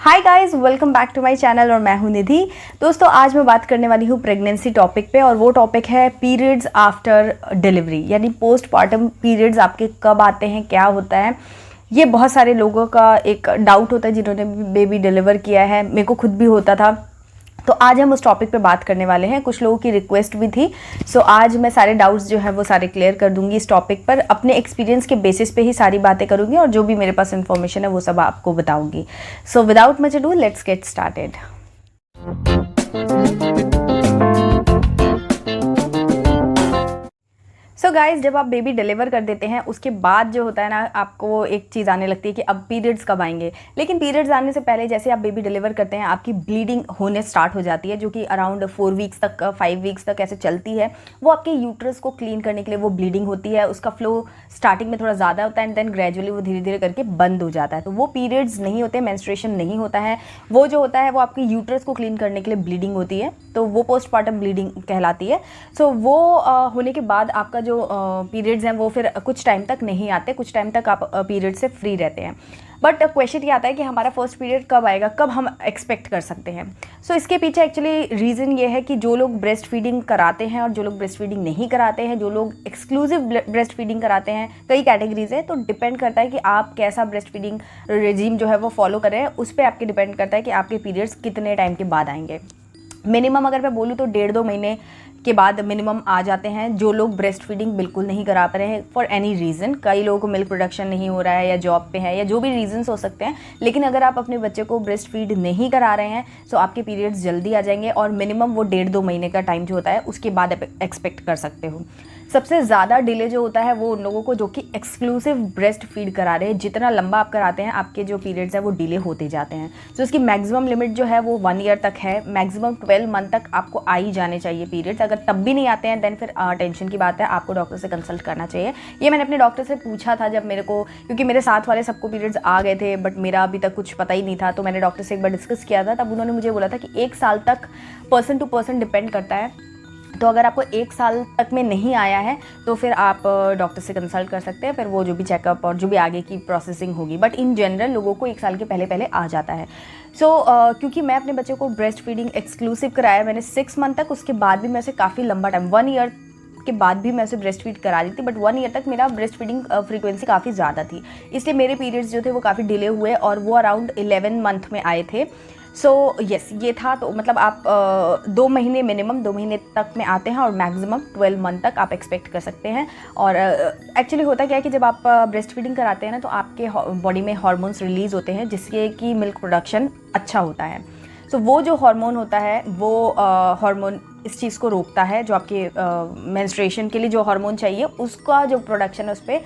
Hi guys, welcome back to my channel और मैं हूं निधि। दोस्तों, आज मैं बात करने वाली हूं प्रेगनेंसी टॉपिक पे और वो टॉपिक है पीरियड्स आफ्टर डिलीवरी, यानी पोस्टपार्टम पीरियड्स आपके कब आते हैं, क्या होता है। ये बहुत सारे लोगों का एक डाउट होता है जिन्होंने बेबी डिलीवर किया है, मेरे को खुद भी होता था। तो आज हम उस टॉपिक पे बात करने वाले हैं। कुछ लोगों की रिक्वेस्ट भी थी, सो आज मैं सारे डाउट्स जो है वो सारे क्लियर कर दूंगी इस टॉपिक पर। अपने एक्सपीरियंस के बेसिस पे ही सारी बातें करूंगी और जो भी मेरे पास इन्फॉर्मेशन है वो सब आपको बताऊंगी। So without much ado, let's get started. So guys, जब आप बेबी डिलीवर कर देते हैं उसके बाद जो होता है ना, आपको एक चीज़ आने लगती है कि अब पीरियड्स कब आएंगे। लेकिन पीरियड्स आने से पहले जैसे आप बेबी डिलीवर करते हैं आपकी ब्लीडिंग होने स्टार्ट हो जाती है, जो कि अराउंड 4 वीक्स तक 5 वीक्स तक ऐसे चलती है। वो आपके यूट्रस को क्लीन करने के लिए वो ब्लीडिंग होती है। उसका फ्लो स्टार्टिंग में थोड़ा ज़्यादा होता है एंड देन ग्रेजुअली वो धीरे धीरे करके बंद हो जाता है। तो वो पीरियड्स नहीं होते, मेंस्ट्रुएशन नहीं होता है। वो जो होता है वो आपके यूट्रस को क्लीन करने के लिए ब्लीडिंग होती है, तो वो पोस्टपार्टम ब्लीडिंग कहलाती है। सो वो होने के बाद आपका जो पीरियड्स हैं वो फिर कुछ टाइम तक नहीं आते, कुछ टाइम तक आप पीरियड से फ्री रहते हैं। बट क्वेश्चन ये आता है कि हमारा फर्स्ट पीरियड कब आएगा, कब हम एक्सपेक्ट कर सकते हैं। सो इसके पीछे एक्चुअली रीज़न ये है कि जो लोग ब्रेस्ट फीडिंग कराते हैं और जो लोग ब्रेस्ट फीडिंग नहीं कराते हैं, जो लोग एक्सक्लूसिव ब्रेस्ट फीडिंग कराते हैं, कई कैटेगरीज है। तो डिपेंड करता है कि आप कैसा ब्रेस्ट फीडिंग रेजिम जो है वो फॉलो कर रहे हैं, उस पर आपके डिपेंड करता है कि आपके पीरियड्स कितने टाइम के बाद आएंगे। मिनिमम अगर मैं बोलूँ तो 1.5-2 महीने के बाद मिनिमम आ जाते हैं। जो लोग ब्रेस्ट फीडिंग बिल्कुल नहीं करा पा रहे हैं फॉर एनी रीज़न, कई लोगों को मिल्क प्रोडक्शन नहीं हो रहा है या जॉब पे है या जो भी रीजंस हो सकते हैं, लेकिन अगर आप अपने बच्चे को ब्रेस्ट फीड नहीं करा रहे हैं तो आपके पीरियड्स जल्दी आ जाएंगे और मिनिमम वो 1.5-2 महीने का टाइम जो होता है उसके बाद आप एक्सपेक्ट कर सकते हो। सबसे ज़्यादा डिले जो होता है वो उन लोगों को जो कि एक्सक्लूसिव ब्रेस्ट फीड करा रहे हैं। जितना लंबा आप कराते हैं आपके जो पीरियड्स हैं वो डिले होते जाते हैं। तो इसकी मैक्सिमम लिमिट जो है वो 1 ईयर तक है। मैक्सिमम 12 मंथ तक आपको आ ही जाने चाहिए पीरियड्स। अगर तब भी नहीं आते हैं देन फिर टेंशन की बात है, आपको डॉक्टर से कंसल्ट करना चाहिए। ये मैंने अपने डॉक्टर से पूछा था जब मेरे को, क्योंकि मेरे साथ वाले सबको पीरियड्स आ गए थे बट मेरा अभी तक कुछ पता ही नहीं था। तो मैंने डॉक्टर से एक बार डिस्कस किया था, तब उन्होंने मुझे बोला था कि 1 साल तक पर्सन टू पर्सन डिपेंड करता है। तो अगर आपको 1 साल तक में नहीं आया है तो फिर आप डॉक्टर से कंसल्ट कर सकते हैं, फिर वो जो भी चेकअप और जो भी आगे की प्रोसेसिंग होगी। बट इन जनरल लोगों को 1 साल के पहले पहले आ जाता है। सो क्योंकि मैं अपने बच्चे को ब्रेस्ट फीडिंग एक्सक्लूसिव कराया मैंने 6 मंथ तक, उसके बाद भी मैं उसे काफ़ी लंबा टाइम 1 ईयर के बाद भी मैं उसे ब्रेस्ट फीड करा दी थी। बट 1 ईयर तक मेरा ब्रेस्ट फीडिंग फ्रीक्वेंसी काफ़ी ज़्यादा थी, इसलिए मेरे पीरियड्स जो थे वो काफ़ी डिले हुए और वो अराउंड 11 मंथ में आए थे। सो यस, ये था। तो मतलब आप 2 महीने मिनिमम 2 महीने तक में आते हैं और मैक्सिमम 12 मंथ तक आप एक्सपेक्ट कर सकते हैं। और एक्चुअली होता क्या है कि जब आप ब्रेस्ट फीडिंग कराते हैं ना तो आपके बॉडी में हार्मोन्स रिलीज़ होते हैं जिससे कि मिल्क प्रोडक्शन अच्छा होता है। सो वो जो हार्मोन होता है वो हार्मोन इस चीज़ को रोकता है, जो आपके मेंस्ट्रुएशन के लिए जो हार्मोन चाहिए उसका जो प्रोडक्शन है उस पर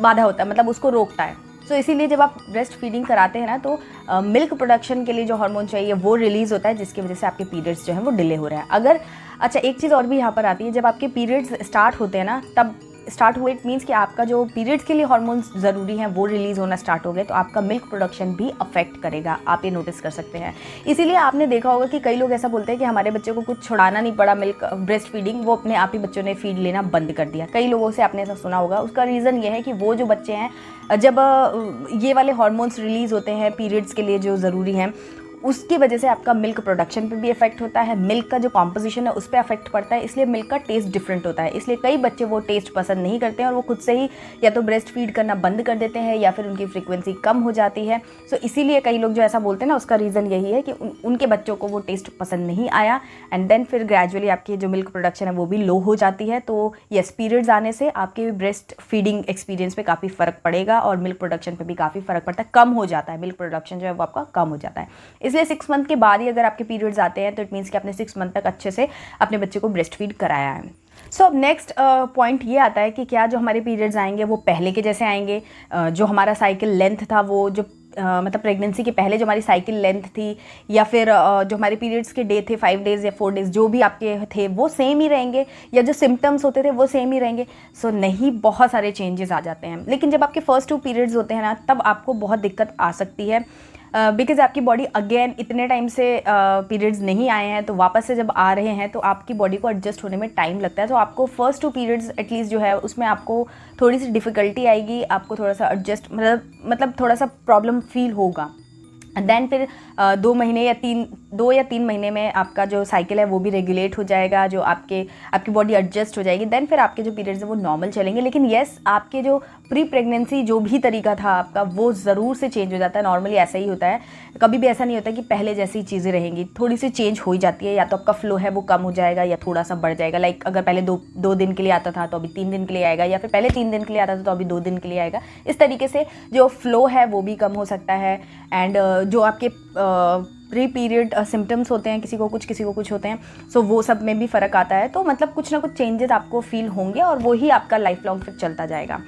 बाधा होता है, मतलब उसको रोकता है। सो इसीलिए जब आप ब्रेस्ट फीडिंग कराते हैं ना तो मिल्क प्रोडक्शन के लिए जो हार्मोन चाहिए वो रिलीज़ होता है, जिसकी वजह से आपके पीरियड्स जो हैं वो डिले हो रहे हैं। अगर अच्छा, एक चीज़ और भी यहाँ पर आती है, जब आपके पीरियड्स स्टार्ट होते हैं ना, तब स्टार्ट हुए इट मीन्स कि आपका जो पीरियड्स के लिए हार्मोन्स ज़रूरी हैं वो रिलीज़ होना स्टार्ट हो गए, तो आपका मिल्क प्रोडक्शन भी अफेक्ट करेगा। आप ये नोटिस कर सकते हैं। इसीलिए आपने देखा होगा कि कई लोग ऐसा बोलते हैं कि हमारे बच्चे को कुछ छुड़ाना नहीं पड़ा मिल्क ब्रेस्ट फीडिंग, वो अपने आप ही बच्चों ने फीड लेना बंद कर दिया। कई लोगों से आपने ऐसा सुना होगा। उसका रीज़न ये है कि वो जो बच्चे हैं, जब ये वाले हार्मोन्स रिलीज़ होते हैं पीरियड्स के लिए जो ज़रूरी हैं, उसकी वजह से आपका मिल्क प्रोडक्शन पे भी इफेक्ट होता है, मिल्क का जो कॉम्पोजिशन है उस पर इफेक्ट पड़ता है, इसलिए मिल्क का टेस्ट डिफरेंट होता है। इसलिए कई बच्चे वो टेस्ट पसंद नहीं करते हैं और वो खुद से ही या तो ब्रेस्ट फीड करना बंद कर देते हैं या फिर उनकी फ्रीक्वेंसी कम हो जाती है। सो इसीलिए कई लोग जो ऐसा बोलते हैं ना, उसका रीज़न यही है कि उनके बच्चों को वो टेस्ट पसंद नहीं आया एंड देन फिर ग्रेजुअली आपकी जो मिल्क प्रोडक्शन है वो भी लो हो जाती है। तो यस, पीरियड्स आने से आपके ब्रेस्ट फीडिंग एक्सपीरियंस पे काफ़ी फ़र्क पड़ेगा और मिल्क प्रोडक्शन पे भी काफ़ी फ़र्क पड़ता है, कम हो जाता है। मिल्क प्रोडक्शन जो है वो आपका कम हो जाता है। इसलिए 6 मंथ के बाद ही अगर आपके पीरियड्स आते हैं तो इट मीन्स कि आपने 6 मंथ तक अच्छे से अपने बच्चे को ब्रेस्ट फीड कराया है। सो अब नेक्स्ट पॉइंट ये आता है कि क्या जो हमारे पीरियड्स आएंगे वो पहले के जैसे आएंगे। जो हमारा साइकिल लेंथ था वो जो मतलब प्रेगनेंसी के पहले जो हमारी साइकिल लेंथ थी, या फिर जो हमारे पीरियड्स के डे थे 5 डेज़ या 4 डेज़ जो भी आपके थे वो सेम ही रहेंगे, या जो सिम्टम्स होते थे वो सेम ही रहेंगे। सो नहीं, बहुत सारे चेंजेस आ जाते हैं। लेकिन जब आपके फर्स्ट 2 पीरियड्स होते हैं ना, तब आपको बहुत दिक्कत आ सकती है। बिकॉज आपकी बॉडी अगेन इतने टाइम से पीरियड्स नहीं आए हैं, तो वापस से जब आ रहे हैं तो आपकी बॉडी को एडजस्ट होने में टाइम लगता है। तो आपको फर्स्ट 2 पीरियड्स एटलीस्ट जो है उसमें आपको थोड़ी सी डिफ़िकल्टी आएगी, आपको थोड़ा सा एडजस्ट मतलब थोड़ा सा प्रॉब्लम फील होगा। देन फिर 2 या 3 महीने में आपका जो साइकिल है वो भी रेगुलेट हो जाएगा, जो आपकी बॉडी एडजस्ट हो जाएगी। देन फिर आपके जो पीरियड्स हैं वो नॉर्मल चलेंगे। लेकिन येस, आपके जो प्री प्रेगनेंसी जो भी तरीका था आपका वो ज़रूर से चेंज हो जाता है। नॉर्मली ऐसा ही होता है, कभी भी ऐसा नहीं होता कि पहले जैसी चीज़ें रहेंगी, थोड़ी सी चेंज हो ही जाती है। या तो आपका फ्लो है वो कम हो जाएगा या थोड़ा सा बढ़ जाएगा। लाइक अगर पहले 2 दिन के लिए आता था तो अभी 3 दिन के लिए आएगा, या फिर पहले 3 दिन के लिए आता था तो अभी 2 दिन के लिए आएगा। इस तरीके से जो फ्लो है वो भी कम हो सकता है। एंड जो आपके प्री पीरियड सिम्टम्स होते हैं, किसी को कुछ होते हैं, सो वो सब में भी फ़र्क आता है। तो मतलब कुछ ना कुछ चेंजेस आपको फील होंगे और वही आपका लाइफ लॉन्ग फिर चलता जाएगा।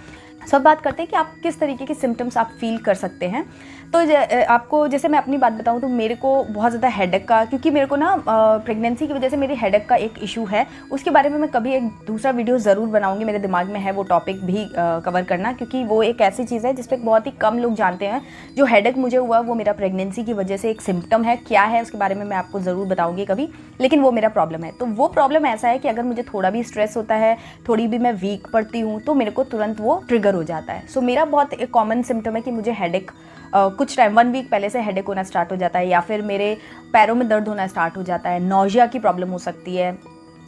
सब बात करते हैं कि आप किस तरीके के सिम्टम्स आप फील कर सकते हैं। तो आपको, जैसे मैं अपनी बात बताऊं तो मेरे को बहुत ज़्यादा हेडेक का, क्योंकि मेरे को ना प्रेगनेंसी की वजह से मेरी हेडेक का एक इशू है। उसके बारे में मैं कभी एक दूसरा वीडियो ज़रूर बनाऊंगी, मेरे दिमाग में है वो टॉपिक भी कवर करना, क्योंकि वो एक ऐसी चीज़ है जिस पर बहुत ही कम लोग जानते हैं। जो हेडेक मुझे हुआ वो मेरा प्रेगनेंसी की वजह से एक सिम्टम है। क्या है उसके बारे में मैं आपको ज़रूर बताऊँगी कभी, लेकिन वो मेरा प्रॉब्लम है। तो वो प्रॉब्लम ऐसा है कि अगर मुझे थोड़ा भी स्ट्रेस होता है, थोड़ी भी मैं वीक पड़ती हूँ, तो मेरे को तुरंत वो ट्रिगर हो जाता है। सो मेरा बहुत एक कॉमन सिम्टम है कि मुझे हेडेक कुछ टाइम 1 वीक पहले से हेडेक होना स्टार्ट हो जाता है, या फिर मेरे पैरों में दर्द होना स्टार्ट हो जाता है, नौजिया की प्रॉब्लम हो सकती है।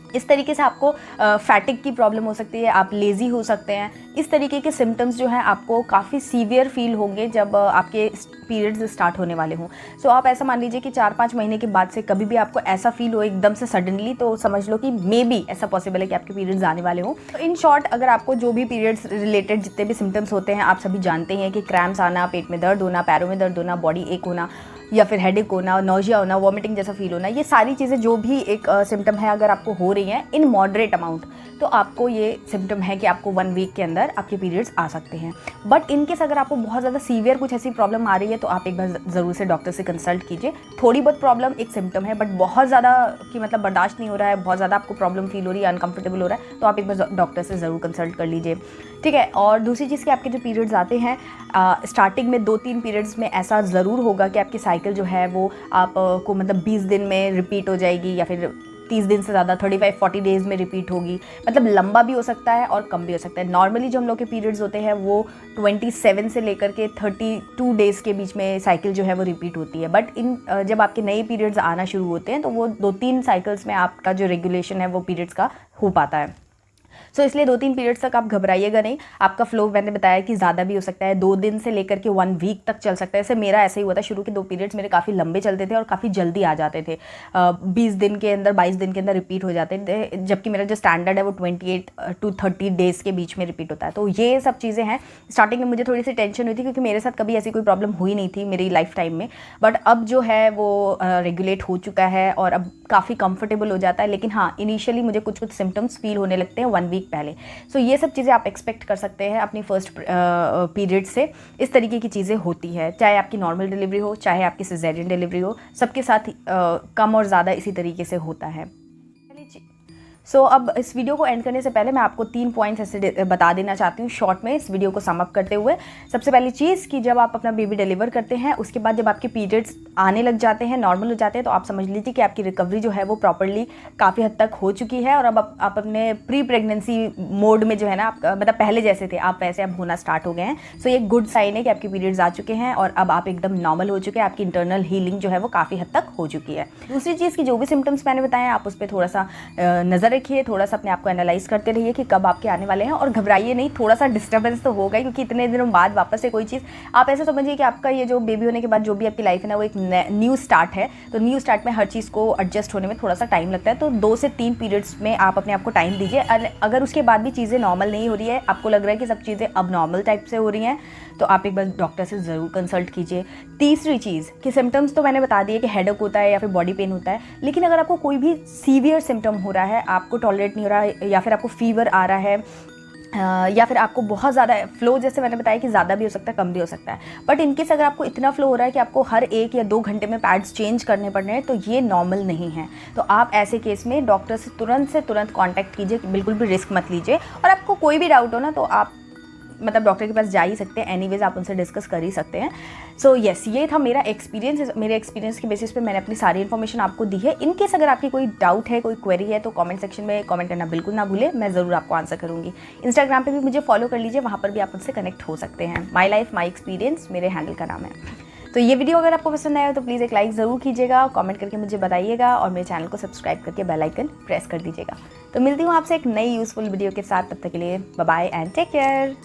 इस तरीके से आपको फैटिक की प्रॉब्लम हो सकती है, आप लेज़ी हो सकते हैं। इस तरीके के सिम्टम्स जो हैं आपको काफ़ी सीवियर फील होंगे जब आपके पीरियड्स स्टार्ट होने वाले हों। सो आप ऐसा मान लीजिए कि 4-5 महीने के बाद से कभी भी आपको ऐसा फील हो एकदम से सडनली, तो समझ लो कि मे बी ऐसा पॉसिबल है कि आपके पीरियड्स आने वाले हों। तो इन शॉर्ट, अगर आपको जो भी पीरियड्स रिलेटेड जितने भी सिम्टम्स होते हैं, आप सभी जानते हैं कि क्रैम्प्स आना, पेट में दर्द होना, पैरों में दर्द होना, बॉडी एक होना, या फिर हेडेक होना, नौजिया होना, वॉमिटिंग जैसा फील होना, ये सारी चीज़ें जो भी एक सिम्टम है अगर आपको हो रही हैं इन मॉडरेट अमाउंट, तो आपको ये सिम्टम है कि आपको 1 वीक के अंदर आपके पीरियड्स आ सकते हैं। बट इनकेस अगर आपको बहुत ज़्यादा सीवियर कुछ ऐसी प्रॉब्लम आ रही है तो आप एक बार ज़रूर से डॉक्टर से कंसल्ट कीजिए। थोड़ी बहुत प्रॉब्लम एक सिम्टम है, बट बहुत ज़्यादा कि मतलब बर्दाश्त नहीं हो रहा है, बहुत ज़्यादा आपको प्रॉब्लम फील हो रही है, अनकंफर्टेबल हो रहा है, तो आप एक बार डॉक्टर से ज़रूर कंसल्ट कर लीजिए, ठीक है। और दूसरी चीज़ कि आपके जो पीरियड्स आते हैं, स्टार्टिंग में 2-3 पीरियड्स में ऐसा ज़रूर होगा कि आपकी साइकिल जो है वो आपको मतलब 20 दिन में रिपीट हो जाएगी, या फिर 30 दिन से ज़्यादा 35-40 डेज़ में रिपीट होगी। मतलब लंबा भी हो सकता है और कम भी हो सकता है। नॉर्मली जो हम लोग के पीरियड्स होते हैं वो 27 से लेकर के 32 डेज़ के बीच में साइकिल जो है वो रिपीट होती है। बट जब आपके नए पीरियड्स आना शुरू होते हैं तो वो 2-3 साइकिल्स में आपका जो रेगुलेशन है वो पीरियड्स का हो पाता है। सो इसलिए 2-3 पीरियड्स तक आप घबराइएगा नहीं। आपका फ्लो मैंने बताया कि ज़्यादा भी हो सकता है, 2 दिन से लेकर के 1 वीक तक चल सकता है। ऐसे मेरा ऐसा ही हुआ था, शुरू के 2 पीरियड्स मेरे काफ़ी लंबे चलते थे और काफ़ी जल्दी आ जाते थे। 20 दिन के अंदर, 22 दिन के अंदर रिपीट हो जाते थे, जबकि मेरा जो स्टैंडर्ड है वो 28 to 30 डेज़ के बीच में रिपीट होता है। तो ये सब चीज़ें हैं। स्टार्टिंग में मुझे थोड़ी सी टेंशन हुई थी क्योंकि मेरे साथ कभी ऐसी कोई प्रॉब्लम हुई नहीं थी मेरी लाइफ टाइम में, बट अब जो है वो रेगुलेट हो चुका है और अब काफ़ी कंफर्टेबल हो जाता है। लेकिन हाँ, इनिशियली मुझे कुछ सिम्टम्स फील होने लगते हैं 1 वीक पहले। सो ये सब चीज़ें आप एक्सपेक्ट कर सकते हैं अपनी फर्स्ट पीरियड से। इस तरीके की चीज़ें होती है, चाहे आपकी नॉर्मल डिलीवरी हो, चाहे आपकी सिजेरियन डिलीवरी हो, सबके साथ कम और ज़्यादा इसी तरीके से होता है। सो अब इस वीडियो को एंड करने से पहले मैं आपको 3 पॉइंट्स ऐसे बता देना चाहती हूँ शॉर्ट में इस वीडियो को सम अप करते हुए। सबसे पहली चीज़ कि जब आप अपना बेबी डिलीवर करते हैं उसके बाद जब आपके पीरियड्स आने लग जाते हैं, नॉर्मल हो जाते हैं, तो आप समझ लीजिए कि आपकी रिकवरी जो है वो प्रॉपरली काफ़ी हद तक हो चुकी है और अब आप अपने प्री प्रेगनेंसी मोड में जो है ना, आप मतलब पहले जैसे थे आप वैसे अब होना स्टार्ट हो गए हैं। सो ये गुड साइन है कि आपके पीरियड्स आ चुके हैं और अब आप एकदम नॉर्मल हो चुके हैं, आपकी इंटरनल हीलिंग जो है वो काफ़ी हद तक हो चुकी है। दूसरी चीज़ की जो भी सिम्टम्स मैंने बताए आप उस पर थोड़ा सा नज़र रखिए, थोड़ा सा अपने आपको एनालाइज करते रहिए कि कब आपके आने वाले हैं, और घबराइए नहीं। थोड़ा सा डिस्टर्बेंस तो होगा ही क्योंकि इतने दिनों बाद वापस से कोई चीज़, आप ऐसा समझिए कि आपका ये जो बेबी होने के बाद जो भी आपकी लाइफ है ना वो एक न्यू स्टार्ट है। तो न्यू स्टार्ट में हर चीज़ को एडजस्ट होने में थोड़ा सा टाइम लगता है। तो 2 से 3 पीरियड्स में आप अपने आप को टाइम दीजिए। अगर उसके बाद भी चीज़ें नॉर्मल नहीं हो रही है, आपको लग रहा है कि सब चीज़ें अब नॉर्मल टाइप से हो रही हैं, तो आप एक बार डॉक्टर से ज़रूर कंसल्ट कीजिए। तीसरी चीज़ कि सिम्टम्स तो मैंने बता दिए कि हेडेक होता है या फिर बॉडी पेन होता है, लेकिन अगर आपको कोई भी सीवियर सिम्टम हो रहा है, आपको टॉलरेट नहीं हो रहा है, या फिर आपको फीवर आ रहा है, या फिर आपको बहुत ज़्यादा फ्लो, जैसे मैंने बताया कि ज़्यादा भी हो सकता है कम भी हो सकता है, बट इनकेस अगर आपको इतना फ्लो हो रहा है कि आपको हर 1 या 2 घंटे में पैड्स चेंज करने पड़ रहे हैं, तो ये नॉर्मल नहीं है। तो आप ऐसे केस में डॉक्टर से तुरंत कॉन्टैक्ट कीजिए, बिल्कुल भी रिस्क मत लीजिए। और आपको कोई भी डाउट हो ना तो आप मतलब डॉक्टर के पास जा ही सकते हैं, एनीवेज आप उनसे डिस्कस कर ही सकते हैं। सो येस, ये था मेरा एक्सपीरियंस। मेरे एक्सपीरियंस के बेसिस पे मैंने अपनी सारी इन्फॉर्मेशन आपको दी है। इन केस अगर आपकी कोई डाउट है, कोई क्वेरी है, तो कमेंट सेक्शन में कमेंट करना बिल्कुल ना भूलें, मैं ज़रूर आपको आंसर करूँगी। इंस्टाग्राम पे भी मुझे फॉलो कर लीजिए, वहाँ पर भी आप मुझसे कनेक्ट हो सकते हैं। माई लाइफ माई एक्सपीरियंस मेरे हैंडल का नाम है। तो ये वीडियो अगर आपको पसंद आया तो प्लीज़ एक लाइक ज़रूर कीजिएगा, कमेंट करके मुझे बताइएगा और मेरे चैनल को सब्सक्राइब करके बेल आइकन प्रेस कर दीजिएगा। तो मिलती हूँ आपसे एक नई यूज़फुल वीडियो के साथ, तब तक के लिए bye bye and take care.